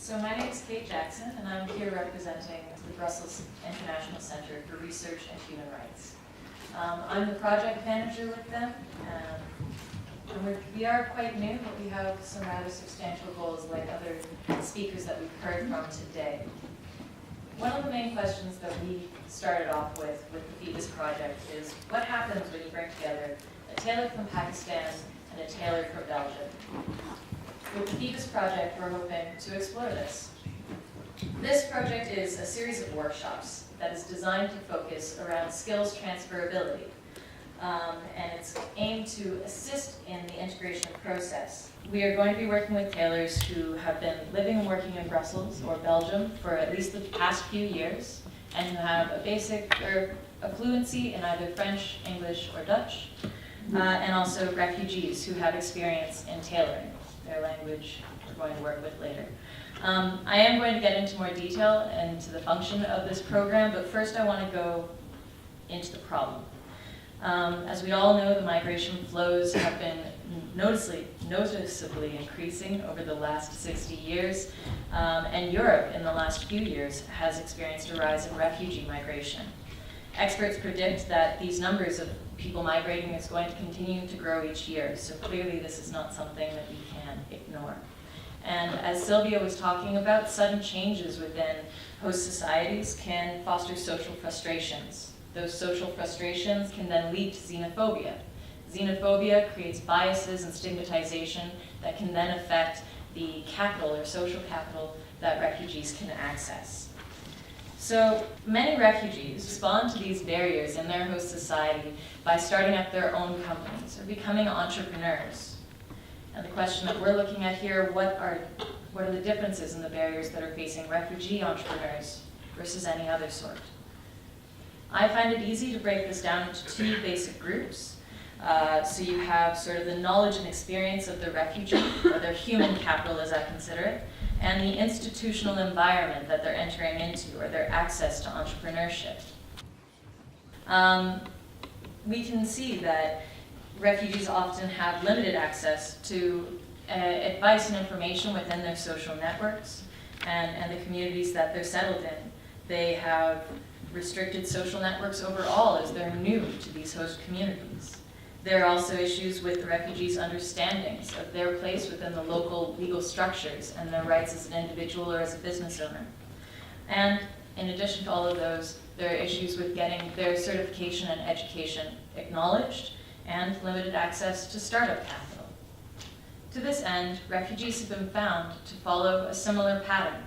So my name is Kate Jackson, and I'm here representing the Brussels International Center for Research and Human Rights. I'm the project manager with them, and we are quite new, but we have some rather substantial goals like other speakers that we've heard from today. One of the main questions that we started off with the Phoebus Project is what happens when you bring together a tailor from Pakistan and a tailor from Belgium? With the Phoebus Project, we're hoping to explore this. This project is a series of workshops that is designed to focus around skills transferability, and it's aimed to assist in the integration process. We are going to be working with tailors who have been living and working in Brussels or Belgium for at least the past few years, and who have a basic or a fluency in either French, English, or Dutch, and also refugees who have experience in tailoring, their language we're going to work with later. I am going to get into more detail into the function of this program, but first I want to go into the problem. As we all know, the migration flows have been noticeably increasing over the last 60 years, and Europe in the last few years has experienced a rise in refugee migration. Experts predict that these numbers of people migrating is going to continue to grow each year, so clearly this is not something that we can ignore. And as Sylvia was talking about, sudden changes within host societies can foster social frustrations. Those social frustrations can then lead to xenophobia. Xenophobia creates biases and stigmatization that can then affect the capital or social capital that refugees can access. So many refugees respond to these barriers in their host society by starting up their own companies or becoming entrepreneurs. And the question that we're looking at here, what are the differences in the barriers that are facing refugee entrepreneurs versus any other sort? I find it easy to break this down into two basic groups. So you have sort of the knowledge and experience of the refugee, or their human capital as I consider it, and the institutional environment that they're entering into, or their access to entrepreneurship. We can see that refugees often have limited access to advice and information within their social networks and the communities that they're settled in. They have restricted social networks overall as they're new to these host communities. There are also issues with the refugees' understandings of their place within the local legal structures and their rights as an individual or as a business owner. And in addition to all of those, there are issues with getting their certification and education acknowledged and limited access to startup capital. To this end, refugees have been found to follow a similar pattern.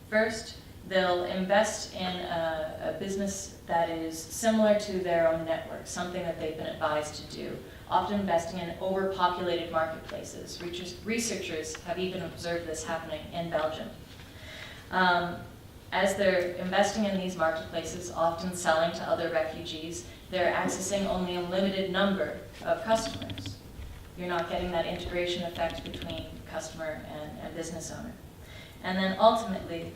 First, they'll invest in a business that is similar to their own network, something that they've been advised to do, often investing in overpopulated marketplaces. Researchers have even observed this happening in Belgium. As they're investing in these marketplaces, often selling to other refugees, they're accessing only a limited number of customers. You're not getting that integration effect between customer and business owner. And then ultimately,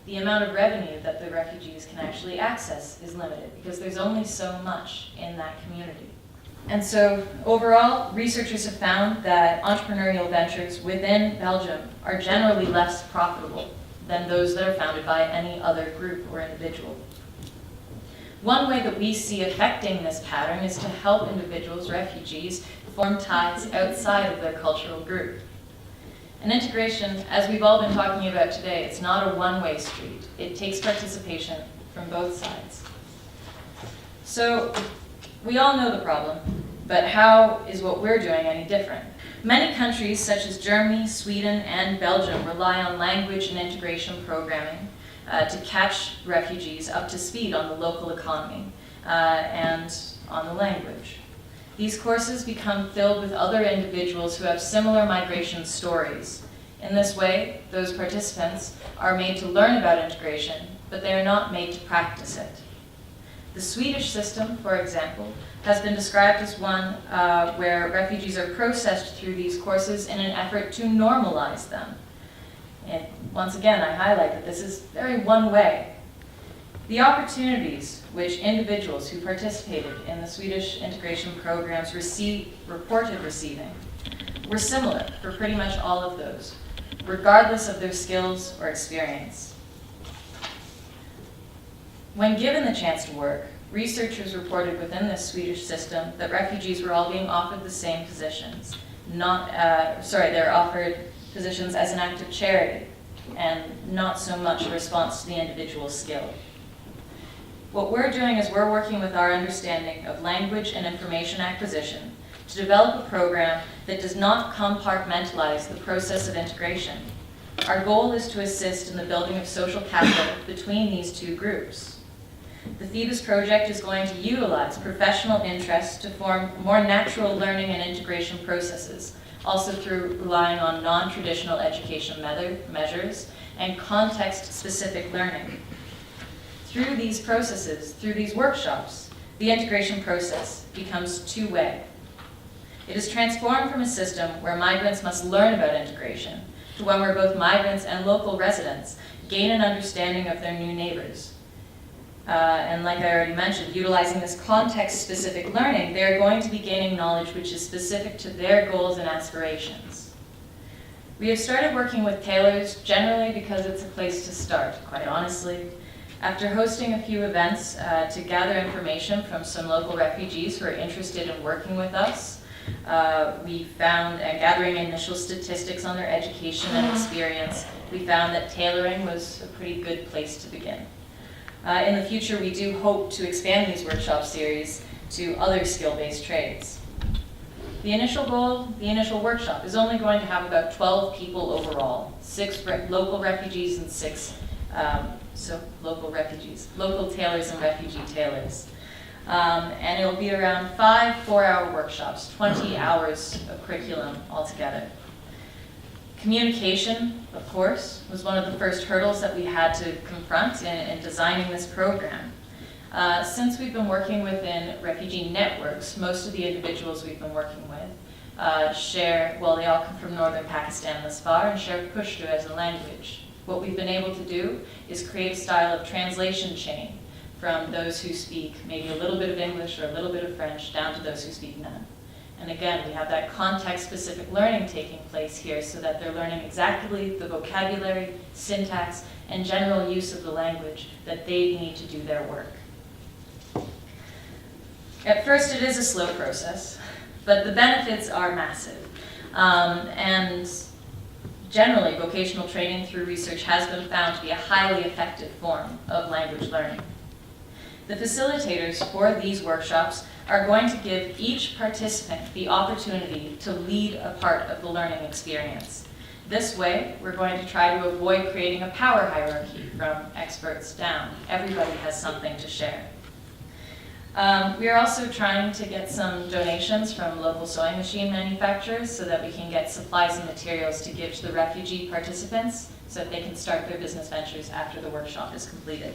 the amount of revenue that the refugees can actually access is limited because there's only so much in that community. And so overall, researchers have found that entrepreneurial ventures within Belgium are generally less profitable than those that are founded by any other group or individual. One way that we see affecting this pattern is to help individuals, refugees, form ties outside of their cultural group. And integration, as we've all been talking about today, it's not a one-way street. It takes participation from both sides. So we all know the problem, but how is what we're doing any different? Many countries, such as Germany, Sweden, and Belgium, rely on language and integration programming to catch refugees up to speed on the local economy and on the language. These courses become filled with other individuals who have similar migration stories. In this way, those participants are made to learn about integration, but they are not made to practice it. The Swedish system, for example, has been described as one where refugees are processed through these courses in an effort to normalize them. And once again, I highlight that this is very one way. The opportunities which individuals who participated in the Swedish integration programs reported receiving were similar for pretty much all of those. regardless of their skills or experience. When given the chance to work, researchers reported within this Swedish system that refugees were all being offered the same positions. They're offered positions as an act of charity and not so much a response to the individual's skill. What we're doing is we're working with our understanding of language and information acquisition to develop a program that does not compartmentalize the process of integration. Our goal is to assist in the building of social capital between these two groups. The Phoebus Project is going to utilize professional interests to form more natural learning and integration processes, also through relying on non-traditional education measures and context-specific learning. Through these processes, through these workshops, the integration process becomes two-way. It is transformed from a system where migrants must learn about integration to one where both migrants and local residents gain an understanding of their new neighbors. And like I already mentioned, utilizing this context-specific learning, they are going to be gaining knowledge which is specific to their goals and aspirations. We have started working with tailors generally because it's a place to start, quite honestly. After hosting a few events to gather information from some local refugees who are interested in working with us, we found, and gathering initial statistics on their education and experience, we found that tailoring was a pretty good place to begin. In the future, we do hope to expand these workshop series to other skill-based trades. The initial goal, the initial workshop, is only going to have about 12 people overall, 6 local refugees and 6 local tailors and refugee tailors. And it'll be around 5 4-hour workshops, 20 hours of curriculum altogether. Communication, of course, was one of the first hurdles that we had to confront in designing this program. Since we've been working within refugee networks, most of the individuals we've been working with they all come from northern Pakistan thus far and share Pashto as a language. What we've been able to do is create a style of translation chain from those who speak maybe a little bit of English or a little bit of French down to those who speak none. And again, we have that context-specific learning taking place here so that they're learning exactly the vocabulary, syntax, and general use of the language that they need to do their work. At first, it is a slow process, but the benefits are massive. And generally, vocational training through research has been found to be a highly effective form of language learning. The facilitators for these workshops are going to give each participant the opportunity to lead a part of the learning experience. This way, we're going to try to avoid creating a power hierarchy from experts down. Everybody has something to share. We are also trying to get some donations from local sewing machine manufacturers so that we can get supplies and materials to give to the refugee participants so that they can start their business ventures after the workshop is completed.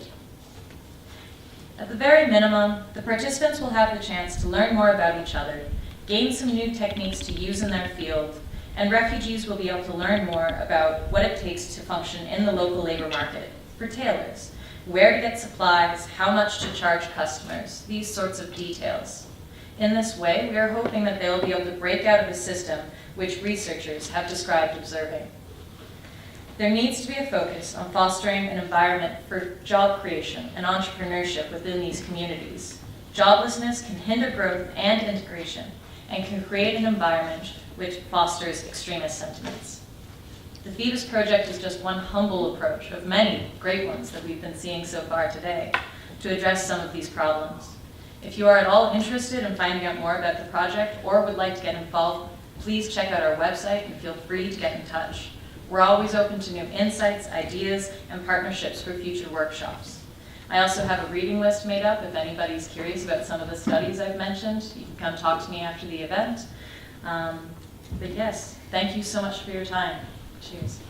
At the very minimum, the participants will have the chance to learn more about each other, gain some new techniques to use in their field, and refugees will be able to learn more about what it takes to function in the local labor market for tailors, where to get supplies, how much to charge customers, these sorts of details. In this way, we are hoping that they will be able to break out of a system which researchers have described observing. There needs to be a focus on fostering an environment for job creation and entrepreneurship within these communities. Joblessness can hinder growth and integration and can create an environment which fosters extremist sentiments. The Phoebus Project is just one humble approach of many great ones that we've been seeing so far today to address some of these problems. If you are at all interested in finding out more about the project or would like to get involved, please check out our website and feel free to get in touch. We're always open to new insights, ideas, and partnerships for future workshops. I also have a reading list made up if anybody's curious about some of the studies I've mentioned. You can come talk to me after the event. But yes, thank you so much for your time. Cheers.